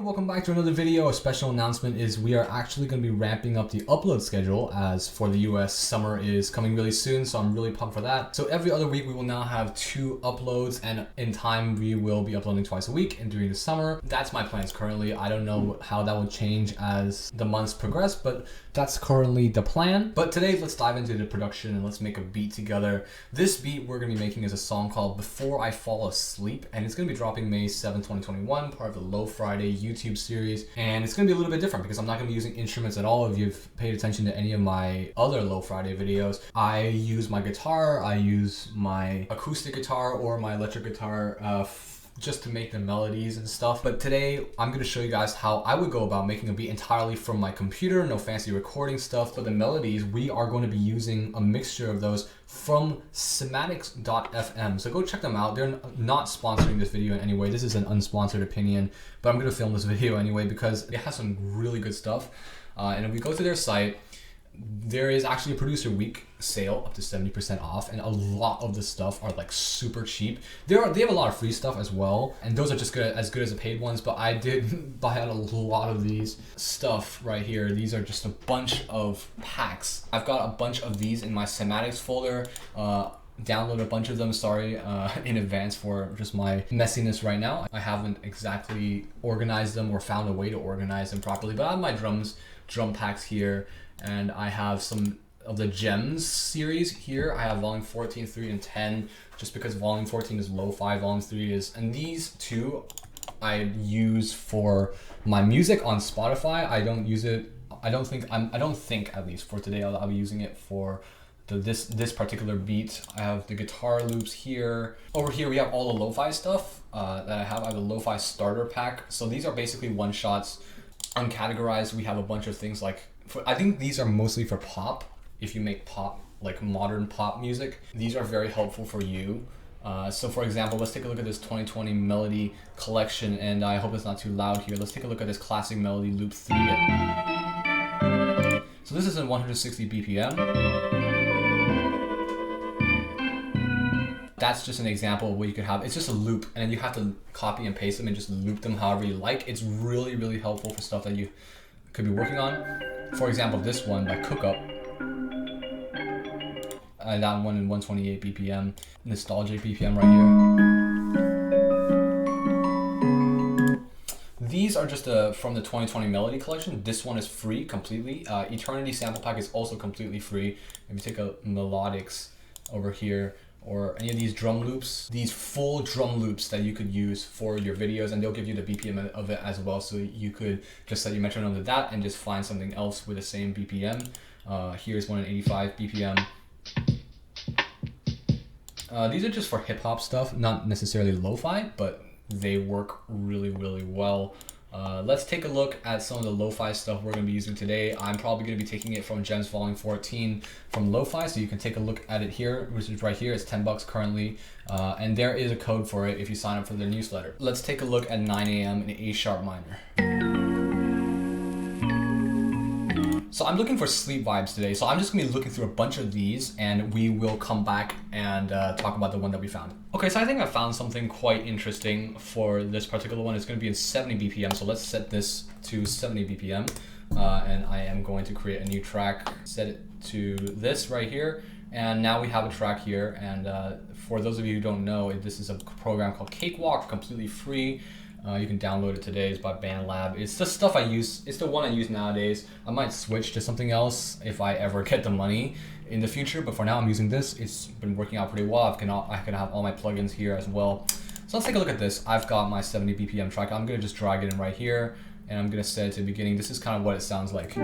Welcome back to another video. A special announcement is we are actually going to be ramping up the upload schedule, as for the US summer is coming really soon, so I'm really pumped for that. So every other week we will now have 2 uploads, and in time we will be uploading twice a week and during the summer. That's my plans currently. I don't know how that will change as the months progress, but that's currently the plan. But today let's dive into the production and let's make a beat together. This beat we're going to be making is a song called Before I Fall Asleep, and it's going to be dropping May 7, 2021, part of the Low Friday YouTube series. And it's going to be a little bit different because I'm not going to be using instruments at all. If you've paid attention to any of my other Low Friday videos, I use my guitar, I use my acoustic guitar or my electric guitar just to make the melodies and stuff. But today I'm going to show you guys how I would go about making a beat entirely from my computer, no fancy recording stuff. But the melodies, we are going to be using a mixture of those from cymatics.fm. So go check them out. They're not sponsoring this video in any way. This is an unsponsored opinion, but I'm going to film this video anyway because it has some really good stuff. And if we go to their site, there is actually a producer week sale up to 70% off, and a lot of the stuff are like super cheap. They have a lot of free stuff as well, and those are just as good as the paid ones, but I did buy out a lot of these stuff right here. These are just a bunch of packs. I've got a bunch of these in my cymatics folder. Download a bunch of them, sorry in advance for just my messiness right now. I haven't exactly organized them or found a way to organize them properly, but I have my drum packs here, and I have some of the Gems series here. I have volume 14, 3, and 10, just because volume 14 is Lo-Fi, volume 3 is, and these two I use for my music on Spotify. I don't use it, I don't think at least for today I'll be using it for this particular beat. I have the guitar loops here. Over here we have all the lo-fi stuff that I have. I have a lo-fi starter pack. So these are basically one-shots, uncategorized. We have a bunch of things like, I think these are mostly for pop. If you make pop, like modern pop music, these are very helpful for you. So for example, let's take a look at this 2020 melody collection, and I hope it's not too loud here. Let's take a look at this classic melody loop 3. So this is in 160 BPM. That's just an example of what you could have. It's just a loop, and you have to copy and paste them and just loop them however you like. It's really, really helpful for stuff that you could be working on. For example, this one by Cookup. That one in 128 BPM, nostalgic BPM right here. These are just from the 2020 melody collection. This one is free completely. Eternity sample pack is also completely free. If you take a melodics over here, or any of these drum loops, these full drum loops that you could use for your videos, and they'll give you the BPM of it as well, so you could just set your metronome to that and just find something else with the same BPM. Here's one at 85 BPM. These are just for hip-hop stuff, not necessarily lo-fi, but they work really, really well. Let's take a look at some of the lo-fi stuff we're going to be using today. I'm probably going to be taking it from Gems Volume 14 from lo-fi, so you can take a look at it here, which is right here. It's $10 currently, and there is a code for it if you sign up for their newsletter. Let's take a look at 9 AM in A-sharp minor. So I'm looking for sleep vibes today, so I'm just gonna be looking through a bunch of these, and we will come back and talk about the one that we found. Okay, so I think I found something quite interesting for this particular one. It's gonna be in 70 BPM, so let's set this to 70 BPM, and I am going to create a new track, set it to this right here, and now we have a track here. And for those of you who don't know, this is a program called Cakewalk, completely free. You can download it today. It's by BandLab. It's the stuff I use. It's the one I use nowadays. I might switch to something else if I ever get the money in the future, but for now I'm using this. It's been working out pretty well. I can have all my plugins here as well. So let's take a look at this. I've got my 70 BPM track. I'm gonna just drag it in right here, and I'm gonna set it to the beginning. This is kind of what it sounds like.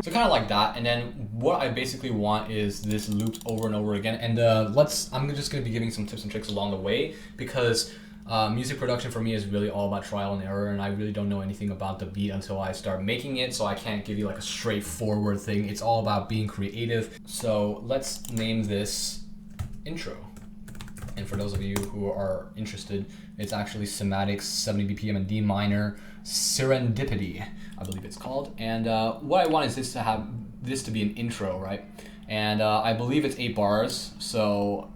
So kind of like that, and then what I basically want is this looped over and over again. And I'm just gonna be giving some tips and tricks along the way, because music production for me is really all about trial and error, and I really don't know anything about the beat until I start making it, so I can't give you like a straightforward thing. It's all about being creative. So let's name this intro. And for those of you who are interested, it's actually cymatics, 70 BPM in D minor, serendipity. I believe it's called. And what I want is this to have this to be an intro, right? And I believe it's 8 bars, so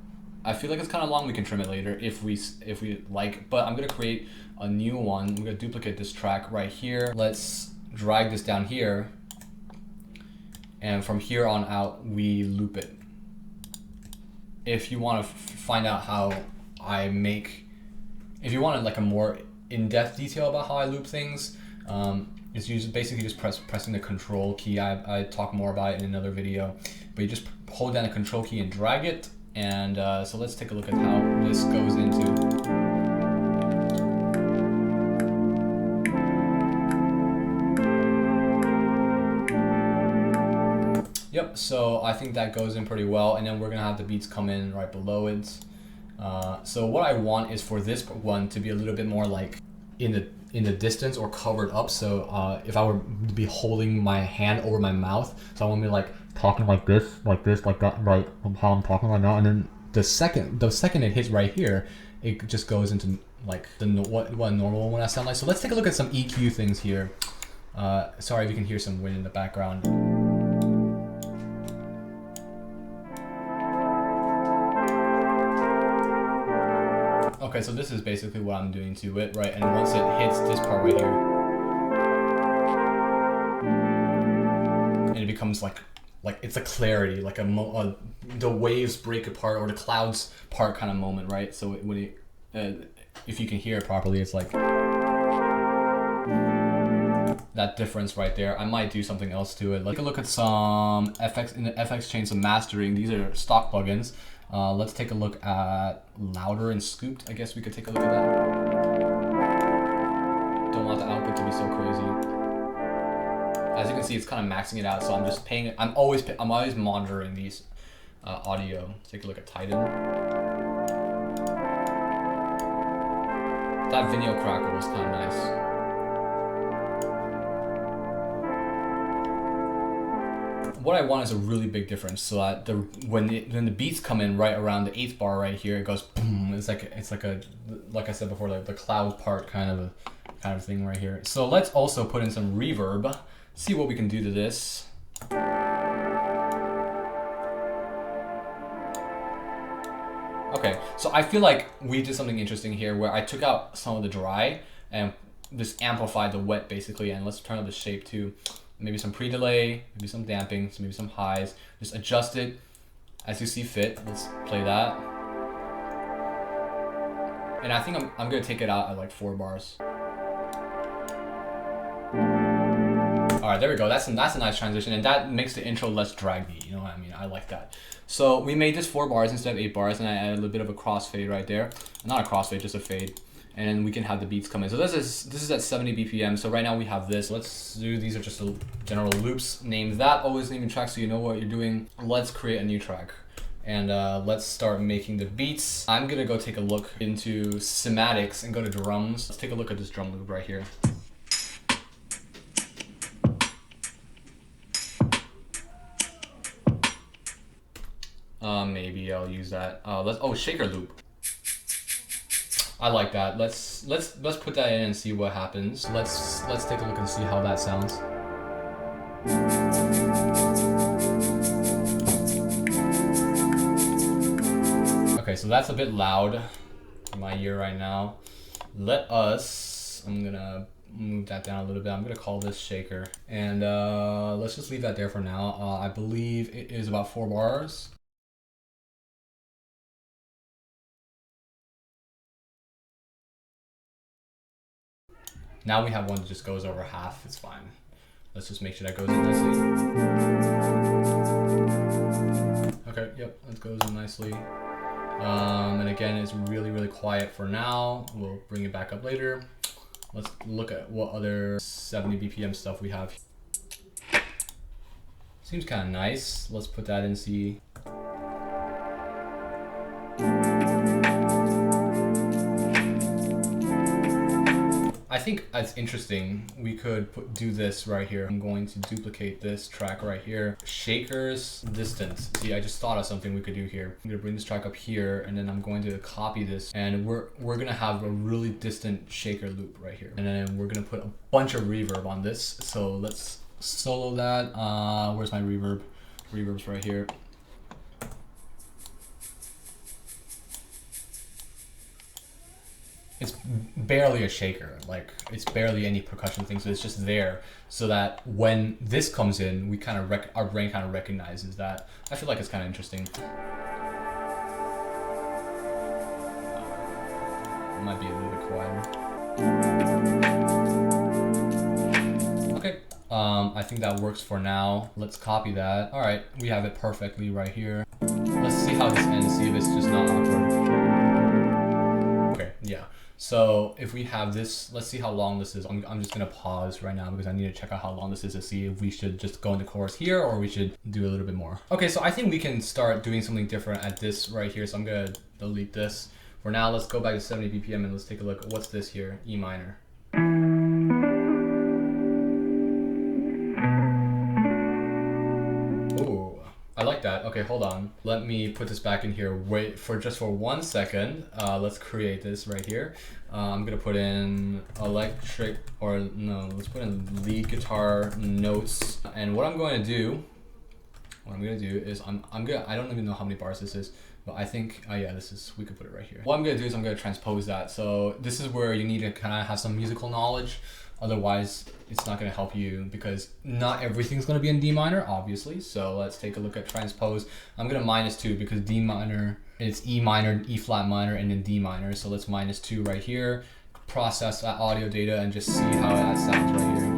I feel like it's kind of long. We can trim it later if we like, but I'm gonna create a new one. I'm gonna duplicate this track right here. Let's drag this down here, and from here on out we loop it. If you want to find out how I make, if you want like a more in-depth detail about how I loop things, it's basically just pressing the control key. I talk more about it in another video, but you just hold down the control key and drag it. And so let's take a look at how this goes into. Yep, so I think that goes in pretty well, and then we're gonna have the beats come in right below it. So what I want is for this one to be a little bit more like in the distance or covered up. So if I were to be holding my hand over my mouth, so I want me like talking like this, like that, right? How I'm talking right now, and then the second it hits right here, it just goes into like what a normal one I sound like. So let's take a look at some EQ things here. Sorry if you can hear some wind in the background. Okay, so this is basically what I'm doing to it, right? And once it hits this part right here, and it becomes like it's a clarity, like the waves break apart or the clouds part kind of moment, right? So when if you can hear it properly, it's like that difference right there. I might do something else to it. Let's take a look at some FX in the FX chain, some mastering. These are stock plugins. Let's take a look at louder and scooped. I guess we could take a look at that. Don't want the output to be so crazy. As you can see, it's kind of maxing it out, so I'm just paying it. I'm always monitoring these audio. Let's take a look at Titan. That video crackle was kind of nice. What I want is a really big difference, so that when the beats come in right around the 8th bar right here, it goes boom. It's like I said before, like the cloud part kind of thing right here. So let's also put in some reverb. See what we can do to this. Okay, so I feel like we did something interesting here where I took out some of the dry and just amplified the wet basically, and let's turn up the shape too. Maybe some pre-delay, maybe some damping, maybe some highs. Just adjust it as you see fit. Let's play that. And I think I'm gonna take it out at like 4 bars. All right, there we go. That's a nice transition, and that makes the intro less draggy. You know what I mean? I like that. So we made this 4 bars instead of 8 bars, and I added a little bit of a crossfade right there. Not a crossfade, just a fade. And then we can have the beats come in. So this is at 70 BPM. So right now we have this. Let's do, these are just general loops. Name that, always naming tracks so you know what you're doing. Let's create a new track. And let's start making the beats. I'm gonna go take a look into cymatics and go to drums. Let's take a look at this drum loop right here. Maybe I'll use that. Shaker loop. I like that. Let's put that in and see what happens. Let's take a look and see how that sounds. Okay, so that's a bit loud in my ear right now. I'm gonna move that down a little bit. I'm gonna call this shaker, and let's just leave that there for now. I believe it is about 4 bars. Now we have one that just goes over half. It's fine. Let's just make sure that goes in nicely. Okay, yep, that goes in nicely. And again, it's really, really quiet for now. We'll bring it back up later. Let's look at what other 70 BPM stuff we have. Seems kind of nice. Let's put that in, see. I think it's interesting. We could do this right here. I'm going to duplicate this track right here. Shakers distance. See, I just thought of something we could do here. I'm gonna bring this track up here, and then I'm going to copy this, and we're gonna have a really distant shaker loop right here. And then we're gonna put a bunch of reverb on this. So let's solo that. Where's my reverb? Reverb's right here. It's barely a shaker, like it's barely any percussion thing, so it's just there so that when this comes in, we kind of our brain kind of recognizes that. I feel like it's kind of interesting. It might be a little bit quieter. Okay, I think that works for now. Let's copy that. All right, we have it perfectly right here. Let's see how this ends, see if it's just not awkward. Okay, yeah. So if we have this, let's see how long this is. I'm just gonna pause right now because I need to check out how long this is to see if we should just go into chorus here or we should do a little bit more. Okay, so I think we can start doing something different at this right here. So I'm gonna delete this. For now, let's go back to 70 BPM and let's take a look at what's this here, E minor. Ooh, I like that. Okay, hold on. Let me put this back in here. Wait for just for 1 second. Let's create this right here. I'm gonna put in electric, or no, let's put in lead guitar notes. And what I'm going to do is I don't even know how many bars this is, but I think, yeah, we could put it right here. What I'm gonna do is I'm gonna transpose that. So this is where you need to kind of have some musical knowledge. Otherwise, it's not going to help you because not everything's going to be in D minor, obviously. So let's take a look at transpose. I'm going to -2 because D minor, it's E minor, E flat minor, and then D minor. So let's -2 right here. Process that audio data and just see how that sounds right here.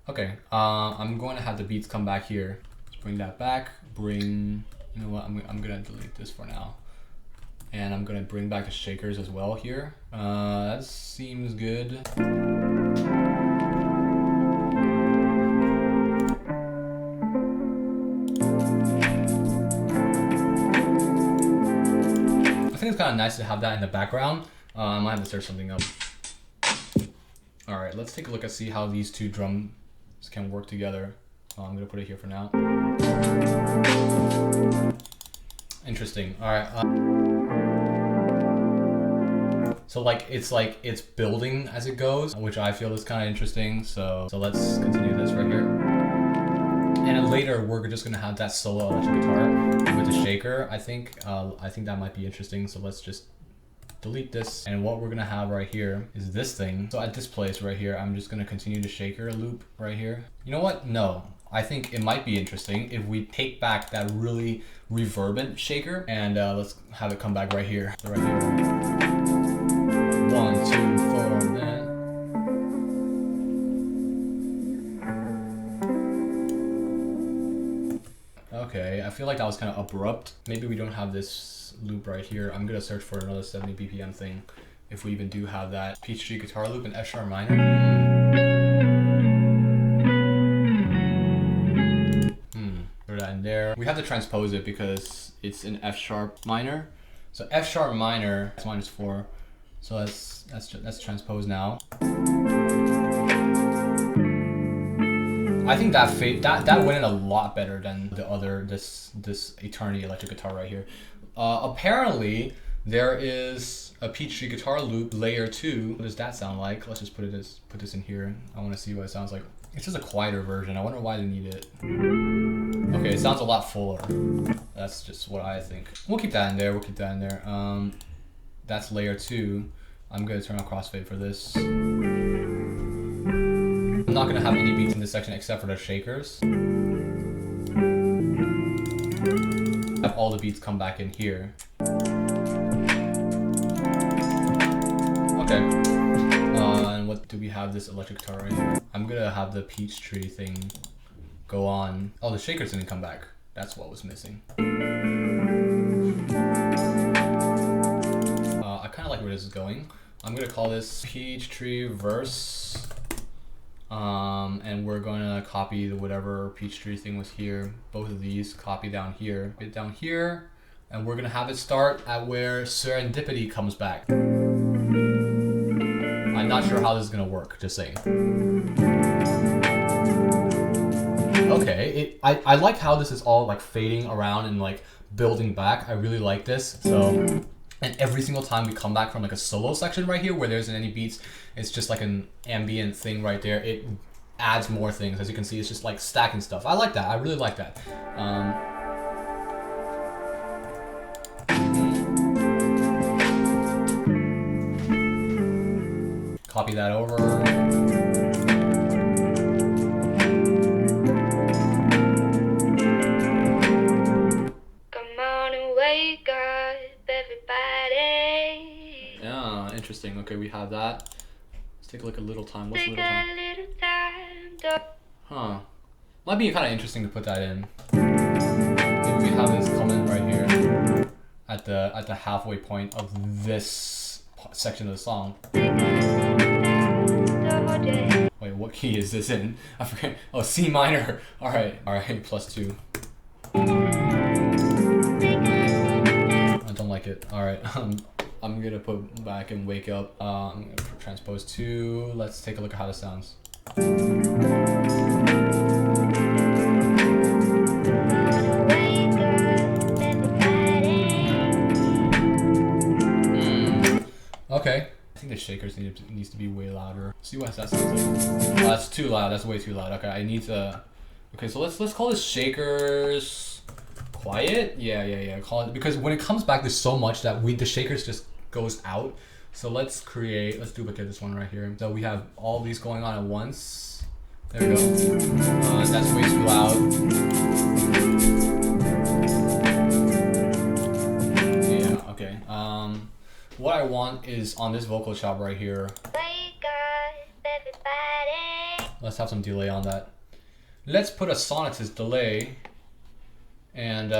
Okay, I'm going to have the beats come back here. Bring that back, you know what, I'm gonna delete this for now. And I'm gonna bring back the shakers as well here. That seems good. I think it's kind of nice to have that in the background. I might have to search something up. All right, let's take a look and see how these two drums can work together. I'm gonna put it here for now. Interesting. All right. So it's building as it goes, which I feel is kind of interesting. So let's continue this right here. And then later we're just gonna have that solo electric guitar with the shaker. I think that might be interesting. So let's just delete this. And what we're gonna have right here is this thing. So at this place right here, I'm just gonna continue the shaker loop right here. You know what? No. I think it might be interesting if we take back that really reverbant shaker and let's have it come back right here. So right here. 1, 2, 4, then. Okay, I feel like that was kind of abrupt. Maybe we don't have this loop right here. I'm gonna search for another 70 BPM thing if we even do have that. Peachtree guitar loop in F sharp minor. Put that in there. We have to transpose it because it's in F sharp minor. So F sharp minor is -4. So let's transpose now. I think that went in a lot better than the other this Eternity electric guitar right here. Apparently there is a Peachtree guitar loop layer 2. What does that sound like? Let's just put this in here. I want to see what it sounds like. It's just a quieter version. I wonder why they need it. Okay, it sounds a lot fuller. That's just what I think. We'll keep that in there. That's layer 2. I'm gonna turn on crossfade for this. I'm not gonna have any beats in this section except for the shakers. Have all the beats come back in here. Okay. And what do we have? This electric guitar right here. I'm gonna have the Peachtree thing go on. Oh, the shakers didn't come back. That's what was missing. I kind of like where this is going. I'm gonna call this Peachtree verse. And we're gonna copy the whatever Peachtree thing was here. Both of these, copy down here, get down here, and we're gonna have it start at where Serendipity comes back. I'm not sure how this is gonna work, just saying. Okay, I like how this is all like fading around and like building back. I really like this. So, and every single time we come back from like a solo section right here where there isn't any beats, it's just like an ambient thing right there. It adds more things. As you can see, it's just like stacking stuff. I like that. I really like that. Copy that over. Come on and wake up, everybody. Yeah, interesting. Okay, we have that. Let's take a look at little time. What's Take little time? a little time to... Huh. Might be kind of interesting to put that in. Maybe we have this comment right here at the halfway point of this section of the song. Wait, what key is this in? I forget. Oh, C minor. All right, +2. I don't like it. All right, I'm gonna put back and wake up. I'm gonna put transpose 2. Let's take a look at how this sounds. Okay. I think the shakers needs to be way louder. See what that sounds like. Oh, that's too loud. That's way too loud. Okay, I need to. Okay, so let's call this shakers quiet. Yeah. Call it, because when it comes back, there's so much that the shakers just goes out. So let's duplicate this one right here. So we have all these going on at once. There we go. That's way too loud. Yeah. Okay. What I want is on this vocal chop right here. Wake up, everybody. Let's have some delay on that. Let's put a sonnetis delay and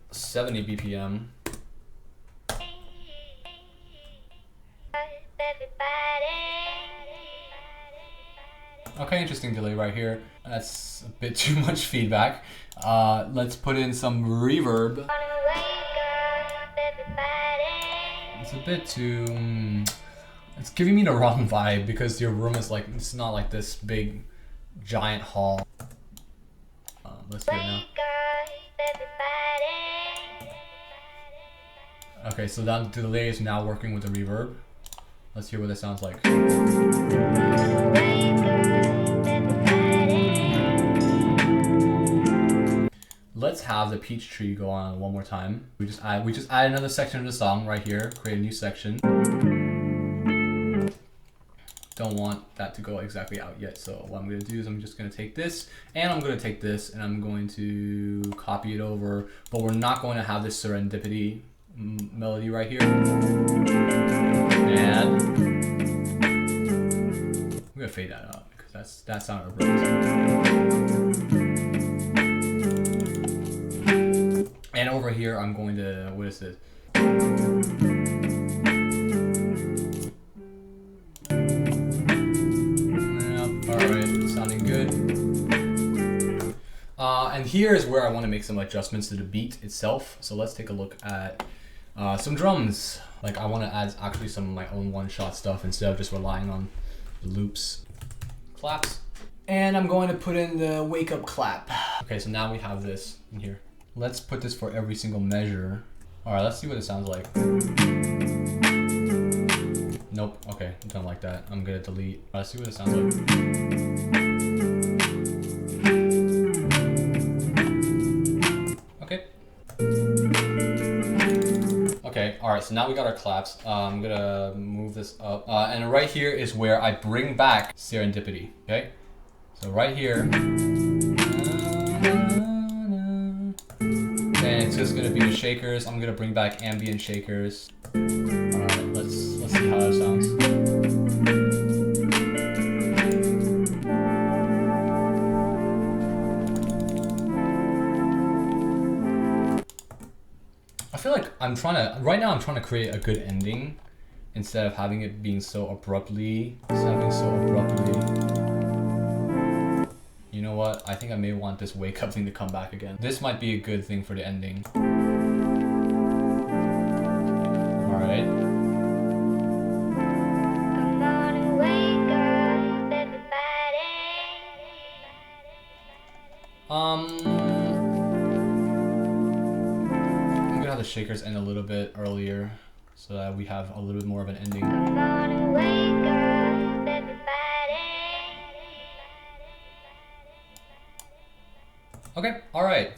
70 BPM. Okay, interesting delay right here. That's a bit too much feedback. Let's put in some reverb. It's a bit too... it's giving me the wrong vibe because your room is like, it's not like this big giant hall. Let's do it now. Okay, so that delay is now working with the reverb. Let's hear what it sounds like. Let's have the Peachtree go on one more time. We just add another section of the song right here. Create a new section. Don't want that to go exactly out yet. So what I'm gonna do is I'm just gonna take this and I'm gonna take this and I'm going to copy it over, but we're not going to have this serendipity melody right here. And we're gonna fade that out because that sounded abrupt. And over here, I'm going to, what is this? Yep, alright, sounding good. And here is where I want to make some adjustments to the beat itself. So let's take a look at some drums. Like I want to add actually some of my own one-shot stuff instead of just relying on the loops. Claps. And I'm going to put in the wake up clap. Okay, so now we have this in here. Let's put this for every single measure. All right, let's see what it sounds like. Nope, okay, don't like that. I'm gonna delete. Let's see what it sounds like. Okay. Okay, all right, so now we got our claps. I'm gonna move this up. And right here is where I bring back serendipity, okay? So right here. And it's just gonna be the shakers. I'm gonna bring back ambient shakers. Alright, let's see how that sounds. I feel like right now I'm trying to create a good ending instead of having it being so abruptly. know what? I think I may want this wake up thing to come back again. This might be a good thing for the ending. Alright. Come on and wake up, everybody. I'm gonna have the shakers end a little bit earlier so that we have a little bit more of an ending. Come on and wake up, everybody. Okay, alright,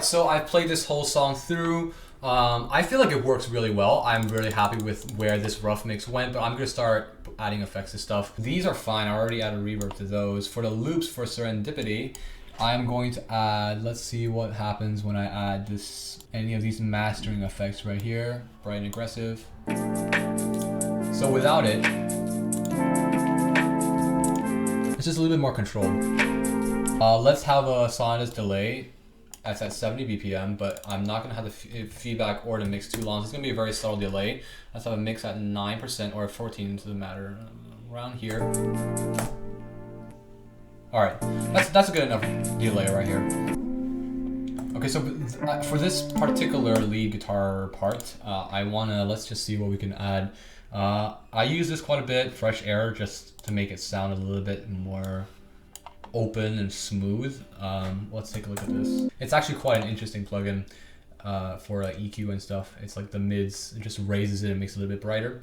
so I've played this whole song through. I feel like it works really well. I'm really happy with where this rough mix went, but I'm gonna start adding effects to stuff. These are fine, I already added reverb to those. For the loops for Serendipity, I'm going to add, let's see what happens when I add any of these mastering effects right here, bright and aggressive. So without it, it's just a little bit more controlled. Let's have a Sonatas delay. That's at 70 BPM, but I'm not gonna have the feedback or the mix too long. So it's gonna be a very subtle delay. Let's have a mix at 9% or 14 to the matter, around here. All right, that's a good enough delay right here. Okay, so for this particular lead guitar part, let's just see what we can add. I use this quite a bit, fresh air, just to make it sound a little bit more open and smooth. Let's take a look at this. It's actually quite an interesting plugin for EQ and stuff. It's like the mids, it just raises it and makes it a little bit brighter.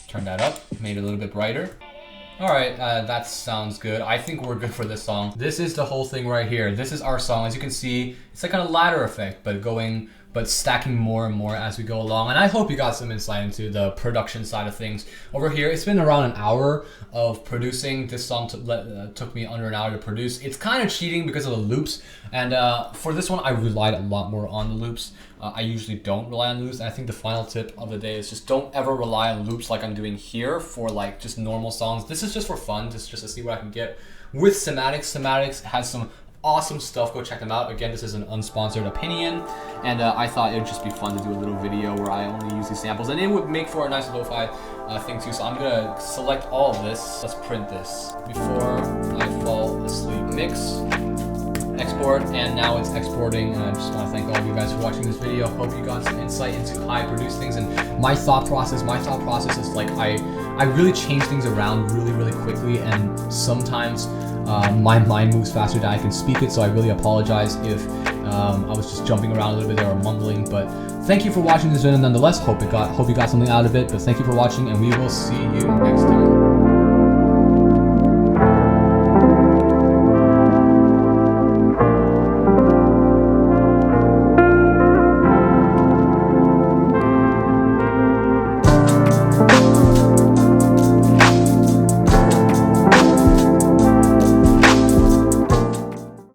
Turn that up, made it a little bit brighter. All right, that sounds good. I think we're good for this song. This is the whole thing right here. This is our song. As you can see, it's like kind of ladder effect, but stacking more and more as we go along. And I hope you got some insight into the production side of things. Over here, it's been around an hour of producing. This song took me under an hour to produce. It's kind of cheating because of the loops. And for this one, I relied a lot more on the loops. I usually don't rely on loops. And I think the final tip of the day is just don't ever rely on loops like I'm doing here for like just normal songs. This is just for fun, just to see what I can get with cymatics. Cymatics has some awesome stuff. Go check them out. Again, this is an unsponsored opinion, and I thought it would just be fun to do a little video where I only use these samples, and it would make for a nice lo-fi thing too. So I'm gonna select all of this. Let's print this before I fall asleep. Mix, export, and now it's exporting. And I just want to thank all of you guys for watching this video. Hope you got some insight into how I produce things and my thought process. My thought process is like I really change things around really quickly, and sometimes my mind moves faster than I can speak it, so I really apologize if I was just jumping around a little bit there or mumbling. But thank you for watching this video nonetheless. Hope you got something out of it. But thank you for watching, and we will see you next time.